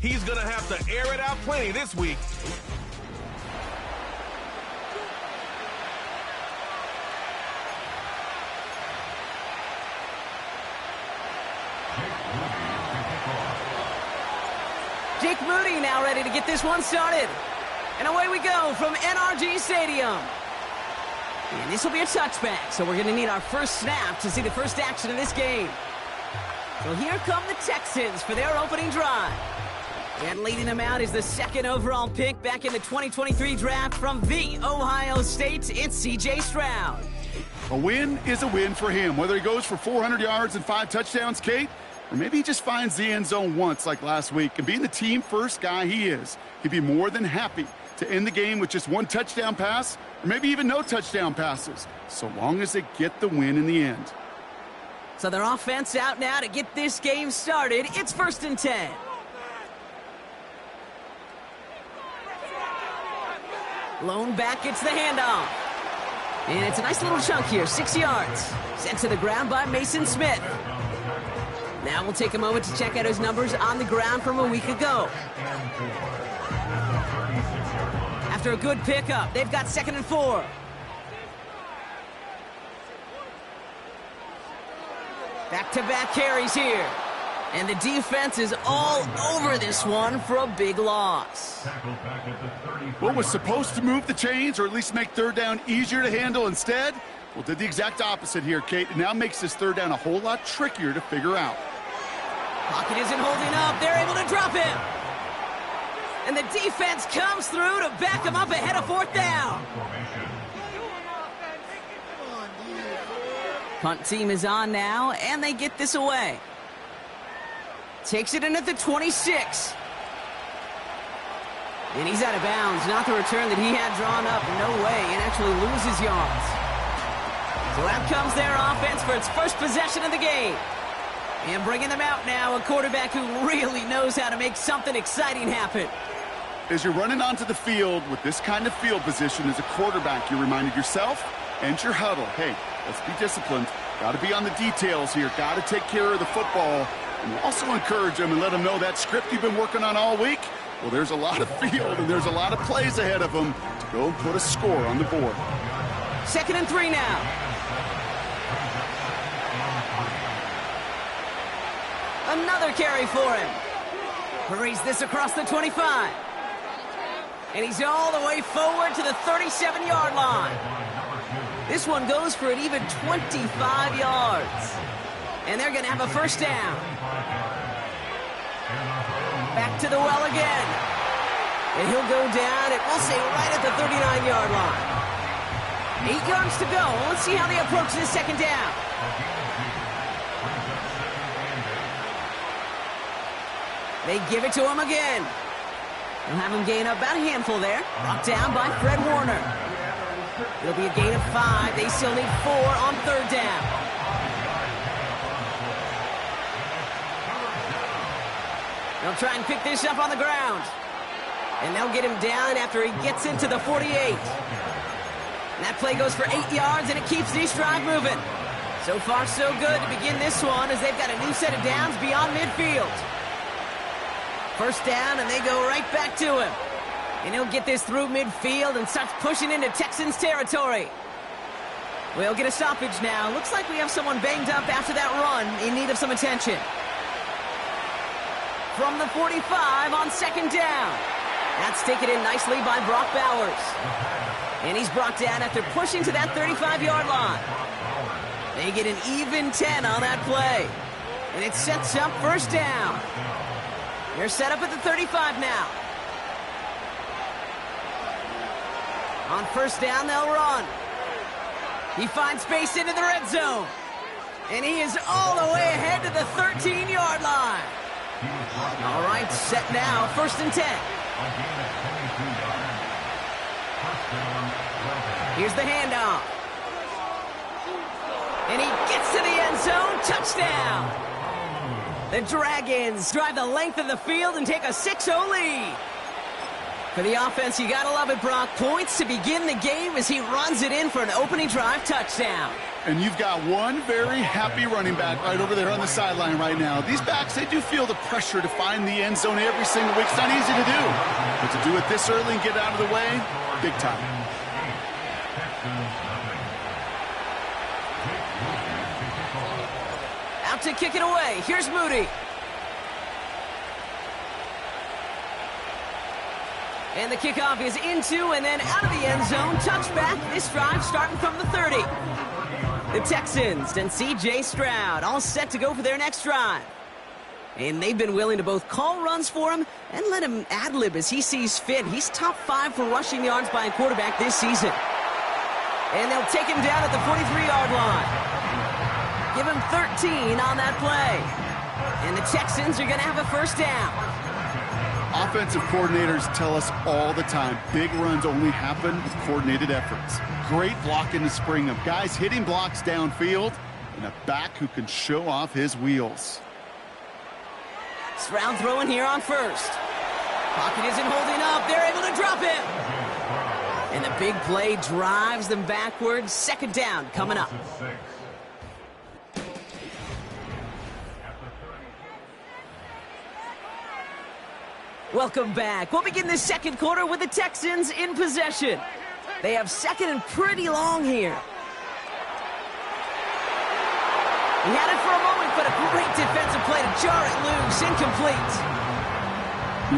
He's going to have to air it out plenty this week. Jake Moody now ready to get this one started. And away we go from NRG Stadium. And this will be a touchback, so we're going to need our first snap to see the first action of this game. So here come the Texans for their opening drive. And leading them out is the second overall pick back in the 2023 draft from the Ohio State. It's C.J. Stroud. A win is a win for him, whether he goes for 400 yards and 5 touchdowns, Kate, or maybe he just finds the end zone once like last week. And being the team-first guy he is, he'd be more than happy to end the game with just 1 touchdown pass, or maybe even no touchdown passes, so long as they get the win in the end. So their offense out now to get this game started. It's 1st and 10. Lone back gets the handoff. And it's a nice little chunk here, 6 yards. Sent to the ground by Mason Smith. Now we'll take a moment to check out his numbers on the ground from a week ago. After a good pickup, they've got 2nd and 4. Back-to-back carries here. And the defense is all over this one for a big loss. What was supposed to move the chains, or at least make 3rd down easier to handle instead? Well, did the exact opposite here, Kate. It now makes this 3rd down a whole lot trickier to figure out. Pocket isn't holding up. They're able to drop him. And the defense comes through to back him up ahead of 4th down. Punt team is on now, and they get this away. Takes it in at the 26. And he's out of bounds. Not the return that he had drawn up. No way. And actually loses yards. So out comes their offense for its first possession of the game. And bringing them out now, a quarterback who really knows how to make something exciting happen. As you're running onto the field with this kind of field position as a quarterback, you're reminded yourself and your huddle, hey, let's be disciplined. Got to be on the details here. Got to take care of the football. And also encourage them and let them know that script you've been working on all week, well, there's a lot of field and there's a lot of plays ahead of them to go and put a score on the board. 2nd and 3 now. Another carry for him. Hurries this across the 25. And he's all the way forward to the 37-yard line. This one goes for an even 25 yards. And they're going to have a 1st down. Back to the well again. And he'll go down, and we'll say right at the 39-yard line. 8 yards to go. Let's see how they approach this 2nd down. They give it to him again. They'll have him gain up about a handful there. Brought down by Fred Warner. It'll be a gain of 5. They still need 4 on 3rd down. They'll try and pick this up on the ground. And they'll get him down after he gets into the 48. And that play goes for 8 yards, and it keeps this drive moving. So far, so good to begin this one as they've got a new set of downs beyond midfield. 1st down, and they go right back to him. And he'll get this through midfield and starts pushing into Texans territory. We'll get a stoppage now. Looks like we have someone banged up after that run in need of some attention. From the 45 on 2nd down. That's taken in nicely by Brock Bowers. And he's brought down after pushing to that 35-yard line. They get an even 10 on that play. And it sets up 1st down. They're set up at the 35 now. On 1st down, they'll run. He finds space into the red zone. And he is all the way ahead to the 13-yard line. All right, set now, 1st and 10. Here's the handoff. And he gets to the end zone, touchdown. The Dragons drive the length of the field and take a 6-0 lead. For the offense, you gotta love it, Brock. Points to begin the game as he runs it in for an opening drive touchdown. And you've got one very happy running back right over there on the sideline right now. These backs, they do feel the pressure to find the end zone every single week. It's not easy to do. But to do it this early and get out of the way, big time. Out to kick it away. Here's Moody. And the kickoff is into and then out of the end zone. Touchback. This drive starting from the 30. The Texans and C.J. Stroud all set to go for their next drive. And they've been willing to both call runs for him and let him ad-lib as he sees fit. He's top 5 for rushing yards by a quarterback this season. And they'll take him down at the 43-yard line. Give him 13 on that play. And the Texans are going to have a first down. Offensive coordinators tell us all the time, big runs only happen with coordinated efforts. Great blocking to spring them. Guys hitting blocks downfield, and a back who can show off his wheels. Stroud throwing here on first. Pocket isn't holding up. They're able to drop him. And the big play drives them backwards. Second down coming up. Welcome back. We'll begin this second quarter with the Texans in possession. They have second and pretty long here. He had it for a moment, but a great defensive play to jar it loose. Incomplete.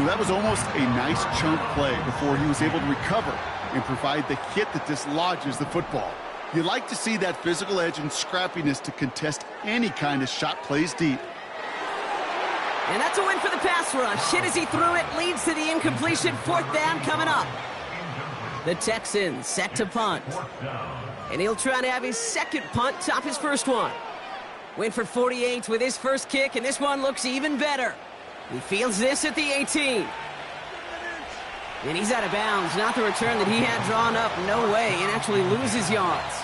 That was almost a nice chunk play before he was able to recover and provide the hit that dislodges the football. You like to see that physical edge and scrappiness to contest any kind of shot plays deep. And that's a win for the pass rush. Hit as he threw it, leads to the incompletion. Fourth down coming up. The Texans set to punt. And he'll try to have his second punt top his first one. Went for 48 with his first kick, and this one looks even better. He fields this at the 18. And he's out of bounds. Not the return that he had drawn up. No way. And actually loses yards.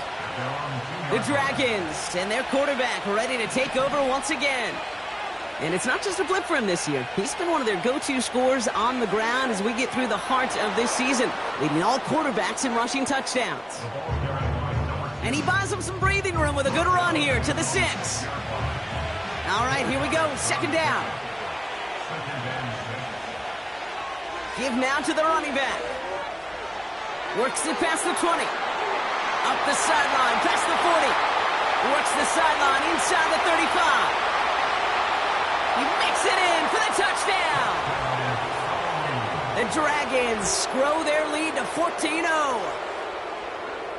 The Dragons and their quarterback ready to take over once again. And it's not just a blip for him this year. He's been one of their go-to scorers on the ground as we get through the heart of this season, leading all quarterbacks in rushing touchdowns. And he buys him some breathing room with a good run here to the 6. All right, here we go. Second down. Give now to the running back. Works it past the 20. Up the sideline, past the 40. Works the sideline inside the 35. He makes it in for the touchdown. The Dragons grow their lead to 14-0.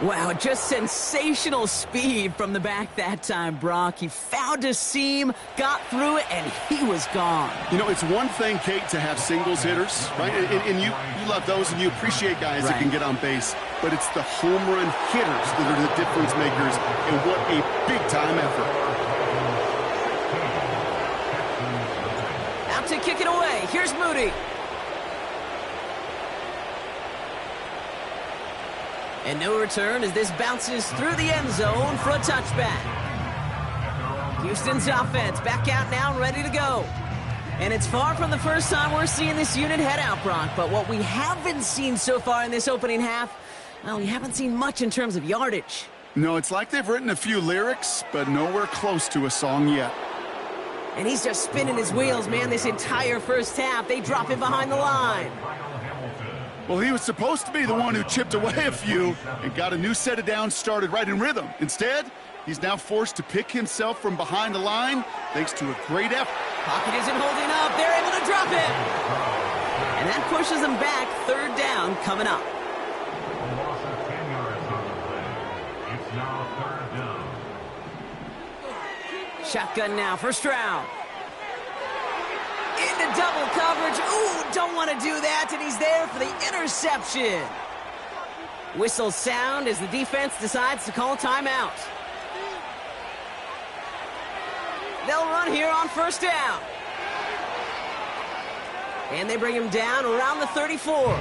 Wow, just sensational speed from the back that time, Brock. He found a seam, got through it, and he was gone. You know, it's one thing, Kate, to have singles hitters, right? And you love those, and you appreciate guys that can get on base. But it's the home run hitters that are the difference makers, and what a big-time effort. To kick it away. Here's Moody. And no return as this bounces through the end zone for a touchback. Houston's offense back out now, ready to go. And it's far from the first time we're seeing this unit head out, Brock. But what we haven't seen so far in this opening half, well, we haven't seen much in terms of yardage. No, it's like they've written a few lyrics, but nowhere close to a song yet. And he's just spinning his wheels, man, this entire first half. They drop him behind the line. Well, he was supposed to be the one who chipped away a few and got a new set of downs started right in rhythm. Instead, he's now forced to pick himself from behind the line thanks to a great effort. Pocket isn't holding up. They're able to drop it. And that pushes them back. Third down coming up. Shotgun now for Stroud. Into double coverage. Ooh, don't want to do that, and he's there for the interception. Whistle sound as the defense decides to call timeout. They'll run here on first down. And they bring him down around the 34.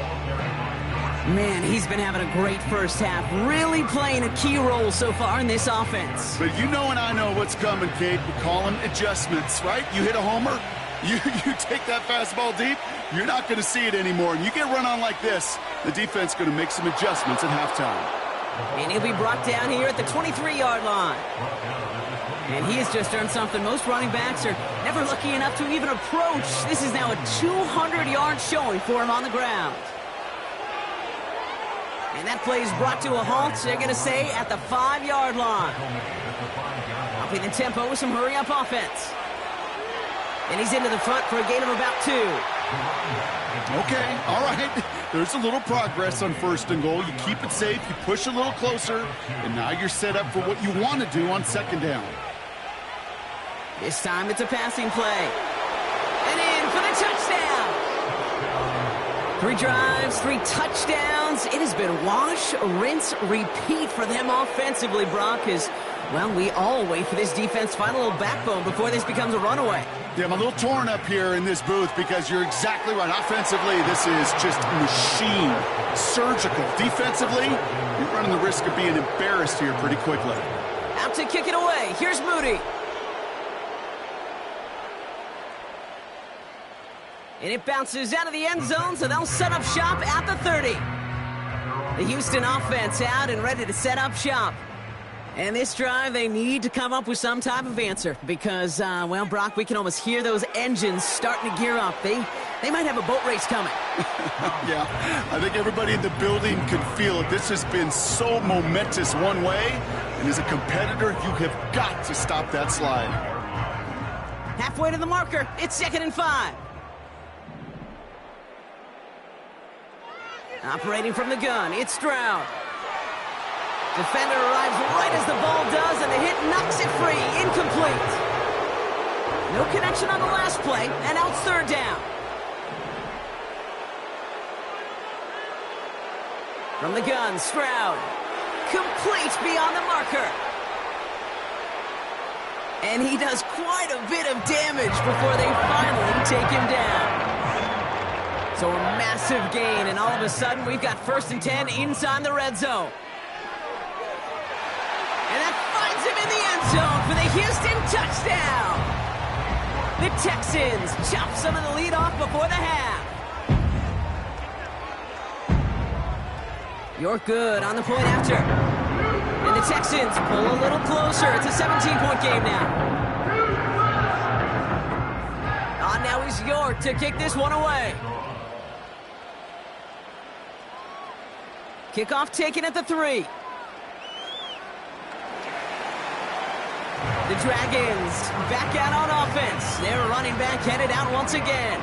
Man, he's been having a great first half, really playing a key role so far in this offense. But you know and I know what's coming, Kate. We call them adjustments, right? You hit a homer, You take that fastball deep, you're not going to see it anymore. And you get run on like this, the defense going to make some adjustments at halftime. And he'll be brought down here at the 23-yard line. And he has just earned something most running backs are never lucky enough to even approach. This is now a 200-yard showing for him on the ground. And that play is brought to a halt, they're going to say, at the 5-yard line. Upping the tempo with some hurry-up offense. And he's into the front for a gain of about 2. Okay, all right. There's a little progress on 1st and goal. You keep it safe, you push a little closer, and now you're set up for what you want to do on 2nd down. This time it's a passing play. And in for the touchdown. 3 drives, 3 touchdowns. It has been wash, rinse, repeat for them offensively, Brock, as, well, we all wait for this defense to find a little backbone before this becomes a runaway. Yeah, I'm a little torn up here in this booth because you're exactly right. Offensively, this is just machine, surgical. Defensively, you're running the risk of being embarrassed here pretty quickly. Out to kick it away. Here's Moody. And it bounces out of the end zone, so they'll set up shop at the 30. The Houston offense out and ready to set up shop. And this drive, they need to come up with some type of answer because, well, Brock, we can almost hear those engines starting to gear up. They might have a boat race coming. Yeah, I think everybody in the building can feel it. This has been so momentous one way, and as a competitor, you have got to stop that slide. Halfway to the marker, it's 2nd and 5. Operating from the gun, it's Stroud. Defender arrives right as the ball does, and the hit knocks it free. Incomplete. No connection on the last play, and out 3rd down. From the gun, Stroud. Complete beyond the marker. And he does quite a bit of damage before they finally take him down. So a massive gain, and all of a sudden, we've got 1st and 10 inside the red zone. And that finds him in the end zone for the Houston touchdown. The Texans chop some of the lead off before the half. You're good on the point after. And the Texans pull a little closer. It's a 17-point game now. Now is York to kick this one away. Kickoff taken at the 3. The Dragons back out on offense. Their running back headed out once again.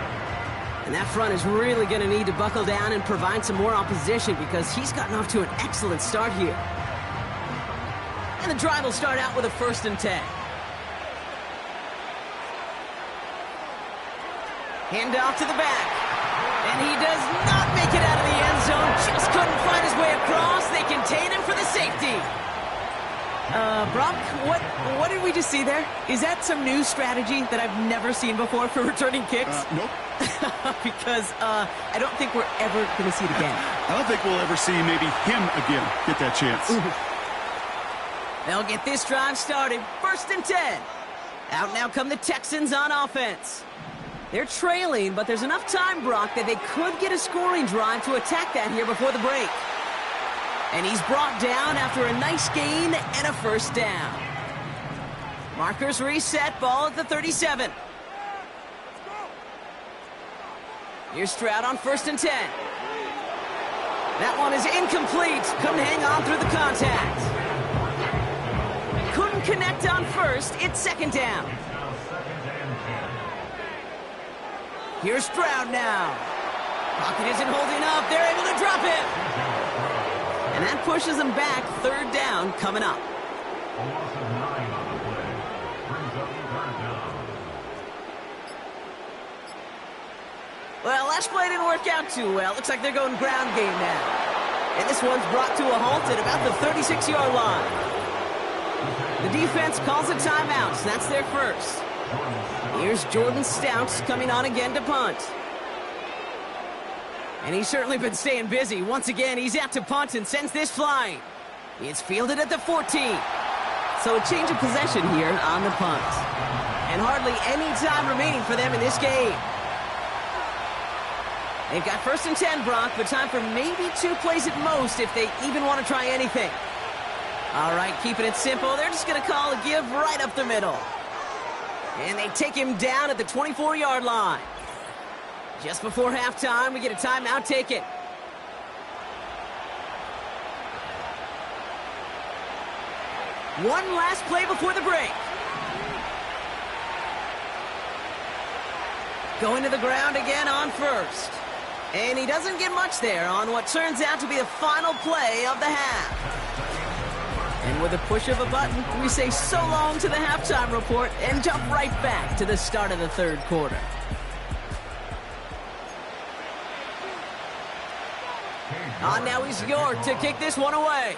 And that front is really going to need to buckle down and provide some more opposition because he's gotten off to an excellent start here. And the drive will start out with a 1st and 10. Hand off to the back. And he does not make it out of the end zone. Just couldn't find his way across. They contain him for the safety. Brock, what did we just see there? Is that some new strategy that I've never seen before for returning kicks? Nope. Because I don't think we're ever going to see it again. I don't think we'll ever see maybe him again get that chance. They'll get this drive started. 1st and 10. Out now come the Texans on offense. They're trailing, but there's enough time, Brock, that they could get a scoring drive to attack that here before the break. And he's brought down after a nice gain and a 1st down. Markers reset, ball at the 37. Here's Stroud on 1st and 10. That one is incomplete. Couldn't hang on through the contact. Couldn't connect on 1st. It's 2nd down. Here's Stroud now. Pocket isn't holding up. They're able to drop him. And that pushes them back. 3rd down coming up. Well, last play didn't work out too well. Looks like they're going ground game now. And this one's brought to a halt at about the 36-yard line. The defense calls a timeout. So that's their 1st. Here's Jordan Stout coming on again to punt. And he's certainly been staying busy. Once again, he's out to punt and sends this flying. It's fielded at the 14. So a change of possession here on the punt. And and hardly any time remaining for them in this game. They've got 1st and 10, Brock, but time for maybe 2 plays at most if they even want to try anything. All right, keeping it simple. They're just going to call a give right up the middle. And they take him down at the 24-yard line. Just before halftime, we get a timeout taken. One last play before the break. Going to the ground again on 1st. And he doesn't get much there on what turns out to be the final play of the half. And with a push of a button, we say so long to the halftime report and jump right back to the start of the 3rd quarter. Now he's York to kick this one away.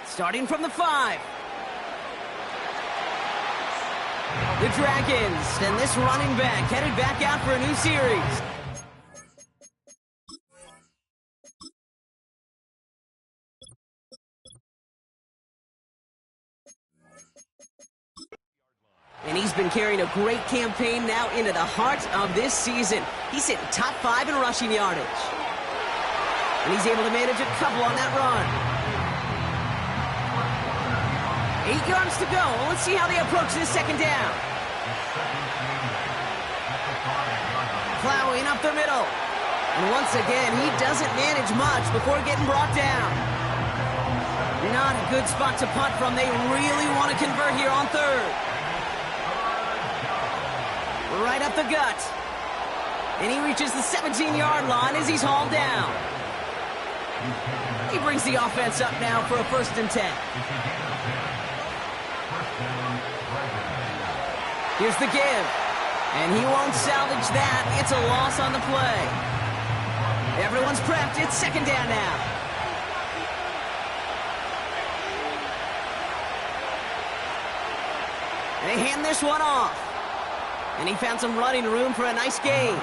Starting from the 5. The Dragons, and this running back headed back out for a new series. And he's been carrying a great campaign now into the heart of this season. He's hitting top 5 in rushing yardage. And he's able to manage a couple on that run. 8 yards to go. Let's see how they approach this 2nd down. Plowing up the middle. And once again, he doesn't manage much before getting brought down. Not a good spot to punt from. They really want to convert here on 3rd. Right up the gut. And he reaches the 17-yard line as he's hauled down. He brings the offense up now for a 1st and 10. Here's the give. And he won't salvage that. It's a loss on the play. Everyone's prepped. It's 2nd down now. They hand this one off. And he found some running room for a nice gain.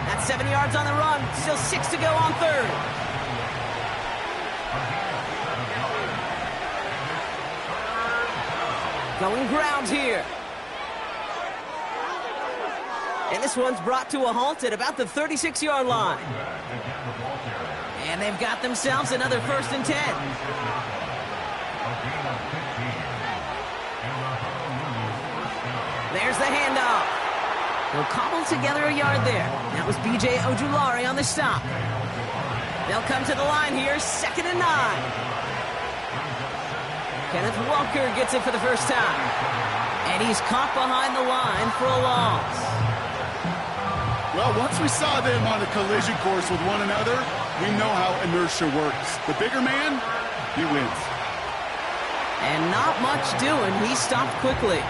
That's 7 yards on the run. Still 6 to go on 3rd. Going ground here. And this one's brought to a halt at about the 36-yard line. And they've got themselves another 1st and 10. There's the handoff. They'll cobble together a yard there. That was B.J. Ojulari on the stop. They'll come to the line here, 2nd and 9. Kenneth Walker gets it for the first time. And he's caught behind the line for a loss. Well, once we saw them on a collision course with one another, we know how inertia works. The bigger man, he wins. And not much doing. He stopped quickly.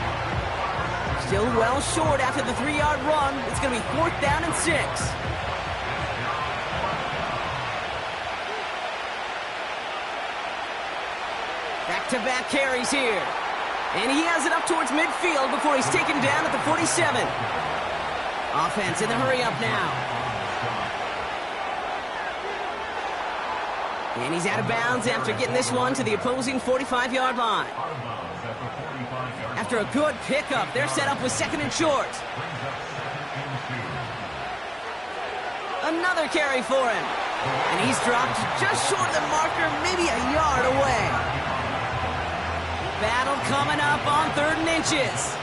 Still well short after the 3-yard run. It's going to be 4th down and 6. Back-to-back carries here. And he has it up towards midfield before he's taken down at the 47. Offense in the hurry-up now. And he's out of bounds after getting this one to the opposing 45-yard line. After a good pickup, they're set up with 2nd and short. Another carry for him. And he's dropped just short of the marker, maybe a yard away. Battle coming up on 3rd and inches.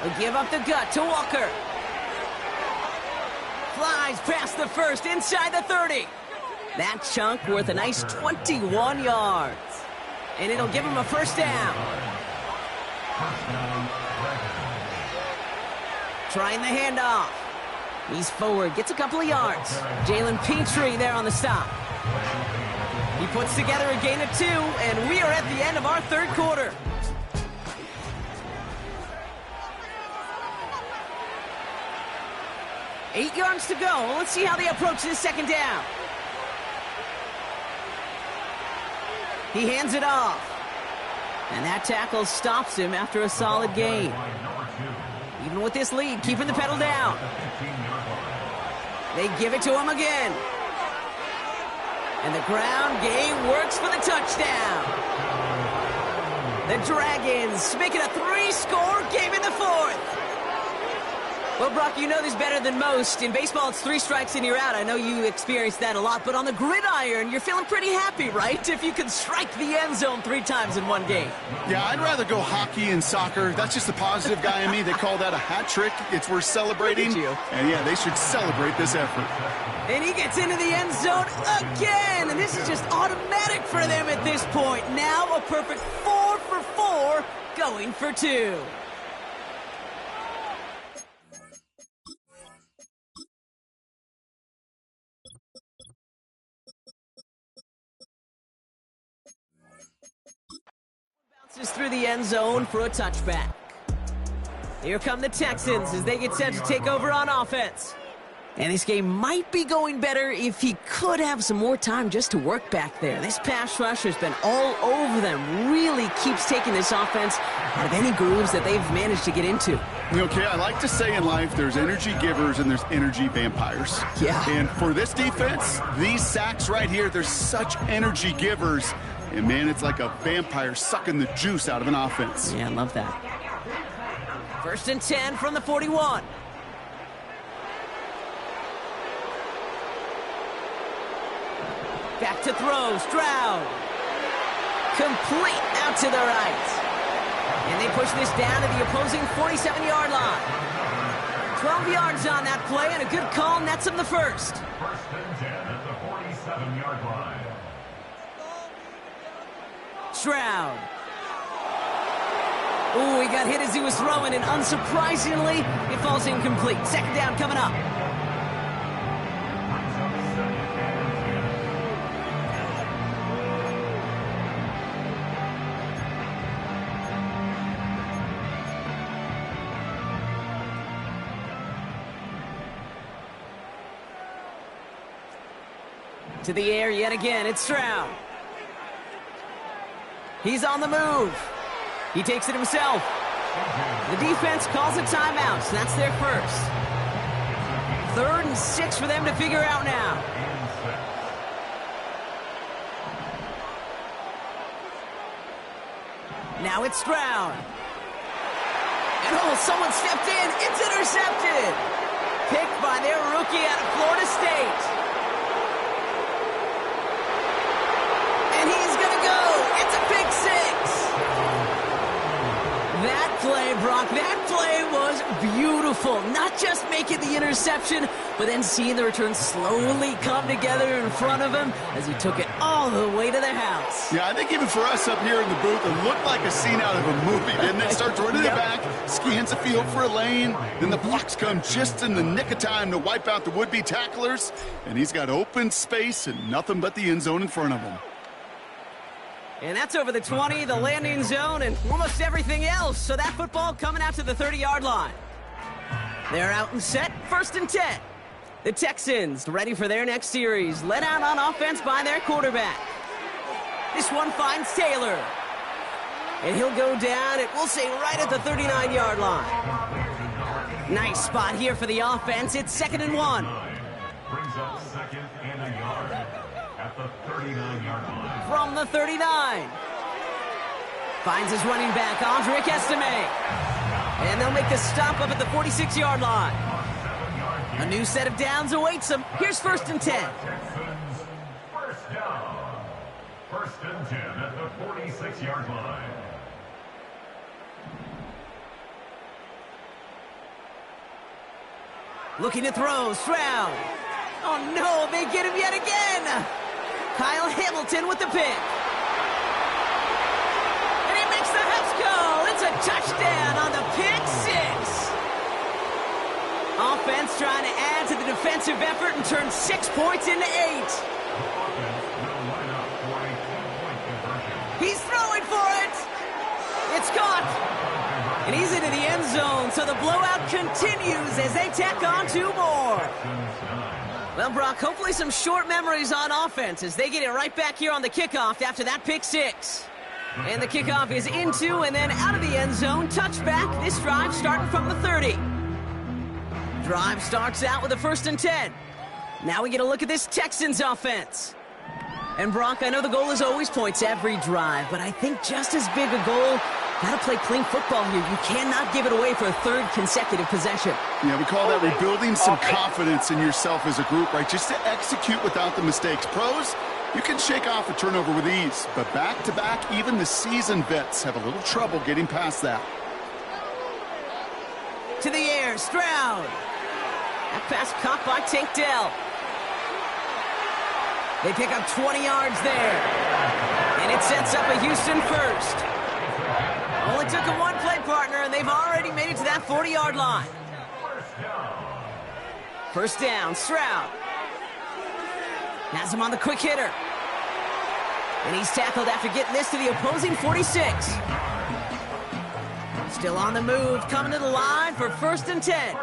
They'll give up the gut to Walker. Flies past the 1st, inside the 30. That chunk worth a nice 21 yards. And it'll give him a 1st down. Trying the handoff. He's forward, gets a couple of yards. Jalen Petrie there on the stop. He puts together a gain of 2, and we are at the end of our 3rd quarter. Eight yards to go. Let's see how they approach this 2nd down. He hands it off. And that tackle stops him after a solid gain. Even with this lead, keeping the pedal down. They give it to him again. And the ground game works for the touchdown. The Dragons make it a 3-score game in the fourth. Well, Brock, you know this better than most. In baseball, it's 3 strikes and you're out. I know you experienced that a lot, but on the gridiron, you're feeling pretty happy, right? If you can strike the end zone 3 times in one game. Yeah, I'd rather go hockey and soccer. That's just the positive guy in me. They call that a hat trick. It's worth celebrating. And yeah, they should celebrate this effort. And he gets into the end zone again. And this is just automatic for them at this point. Now a perfect 4 for 4, going for 2. Bounces through the end zone for a touchback. Here come the Texans as they get set to take over on offense. And this game might be going better if he could have some more time just to work back there. This pass rush has been all over them. Really keeps taking this offense out of any grooves that they've managed to get into. Okay, I like to say in life there's energy givers and there's energy vampires. Yeah. And for this defense, these sacks right here, they're such energy givers. And man, it's like a vampire sucking the juice out of an offense. Yeah, I love that. 1st and 10 from the 41. Back to throw, Stroud. Complete out to the right. And they push this down to the opposing 47-yard line. 12 yards on that play, and a good call nets him the first. 1st and 10 at the 47-yard line. Stroud. Ooh, he got hit as he was throwing, and unsurprisingly, it falls incomplete. 2nd down coming up. To the air yet again, it's Stroud. He's on the move. He takes it himself. The defense calls a timeout, so that's their first. 3rd and 6 for them to figure out now. Now it's Stroud. And oh, someone stepped in. It's intercepted. Picked by their rookie out of Florida State. And he's going to go. It's a pick 6. That play, Brock, that play was beautiful. Not just making the interception, but then seeing the return slowly come together in front of him as he took it all the way to the house. Yeah, I think even for us up here in the booth, it looked like a scene out of a movie, didn't it? Starts running the back, scans the field for a lane, then the blocks come just in the nick of time to wipe out the would-be tacklers, and he's got open space and nothing but the end zone in front of him. And that's over the 20, the landing zone, and almost everything else. So that football coming out to the 30-yard line. They're out and set, 1st and 10. The Texans ready for their next series, led out on offense by their quarterback. This one finds Taylor. And he'll go down, and we'll say right at the 39-yard line. Nice spot here for the offense. It's 2nd and 1. Brings up 2nd and a yard at the 39-yard line. From the 39. Finds his running back, Andrick Estime. And they'll make the stop up at the 46-yard line. A new set of downs awaits them. Here's 1st and 10. Texans, 1st down. 1st and 10 at the 46-yard line. Looking to throw, Stroud. Oh no, they get him yet again. Kyle Hamilton with the pick. And he makes the house call. It's a touchdown on the pick 6. Offense trying to add to the defensive effort and turn 6 points into 8. He's throwing for it. It's caught. And he's into the end zone, so the blowout continues as they tack on 2 more. Well, Brock, hopefully some short memories on offense as they get it right back here on the kickoff after that pick 6. And the kickoff is into and then out of the end zone. Touchback. This drive starting from the 30. Drive starts out with a 1st and 10. Now we get a look at this Texans offense. And Brock, I know the goal is always points every drive, but I think just as big a goal, gotta play clean football here. You cannot give it away for a third consecutive possession. Yeah, we call that rebuilding some confidence in yourself as a group, right? Just to execute without the mistakes. Pros, you can shake off a turnover with ease, but back-to-back, even the seasoned vets have a little trouble getting past that. To the air, Stroud. That pass caught by Tank Dell. They pick up 20 yards there. And it sets up a Houston first. Only took a one-play partner, and they've already made it to that 40-yard line. First down, Stroud. Has him on the quick hitter. And he's tackled after getting this to the opposing 46. Still on the move, coming to the line for 1st and 10.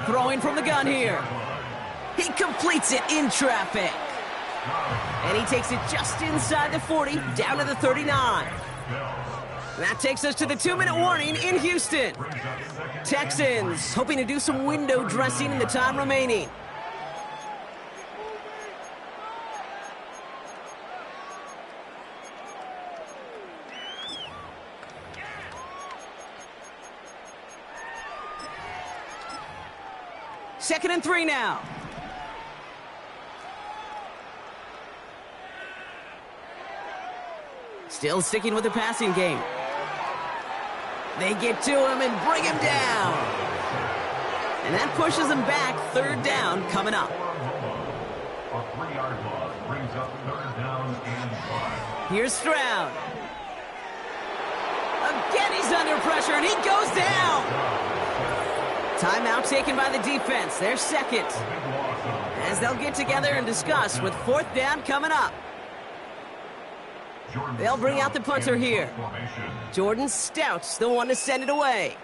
Throwing from the gun here. He completes it in traffic. And he takes it just inside the 40, down to the 39. And that takes us to the 2-minute warning in Houston. Texans hoping to do some window dressing in the time remaining. Second and 3 now. Still sticking with the passing game. They get to him and bring him down. And that pushes him back. 3rd down coming up. A 3-yard loss brings up 3rd down and 5. Here's Stroud. Again, he's under pressure, and he goes down. Timeout taken by the defense. Their second. As they'll get together and discuss with 4th down coming up. They'll bring out the punter here. Jordan Stout's the one to send it away.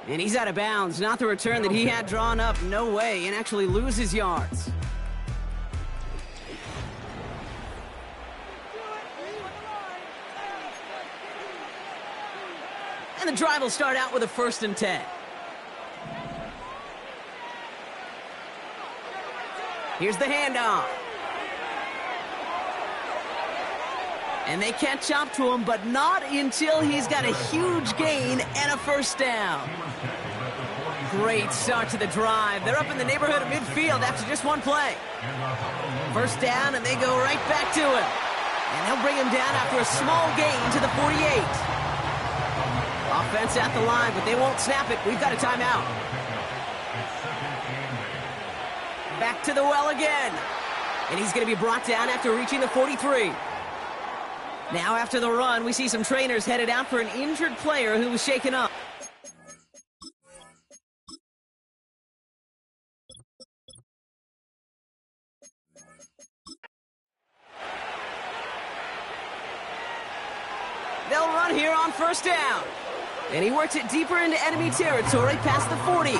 And he's out of bounds. Not the return that he had drawn up. No way. And actually loses yards. And the drive will start out with a 1st and 10. Here's the handoff. And they catch up to him, but not until he's got a huge gain and a 1st down. Great start to the drive. They're up in the neighborhood of midfield after just one play. 1st down, and they go right back to him. And they'll bring him down after a small gain to the 48. Offense at the line, but they won't snap it. We've got a timeout. Back to the well again. And he's going to be brought down after reaching the 43. Now after the run, we see some trainers headed out for an injured player who was shaken up. They'll run here on 1st down. And he works it deeper into enemy territory past the 40.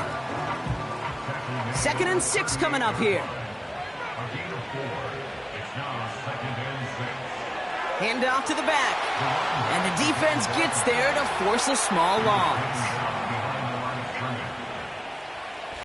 2nd and 6 coming up here. Hand off to the back. And the defense gets there to force a small loss.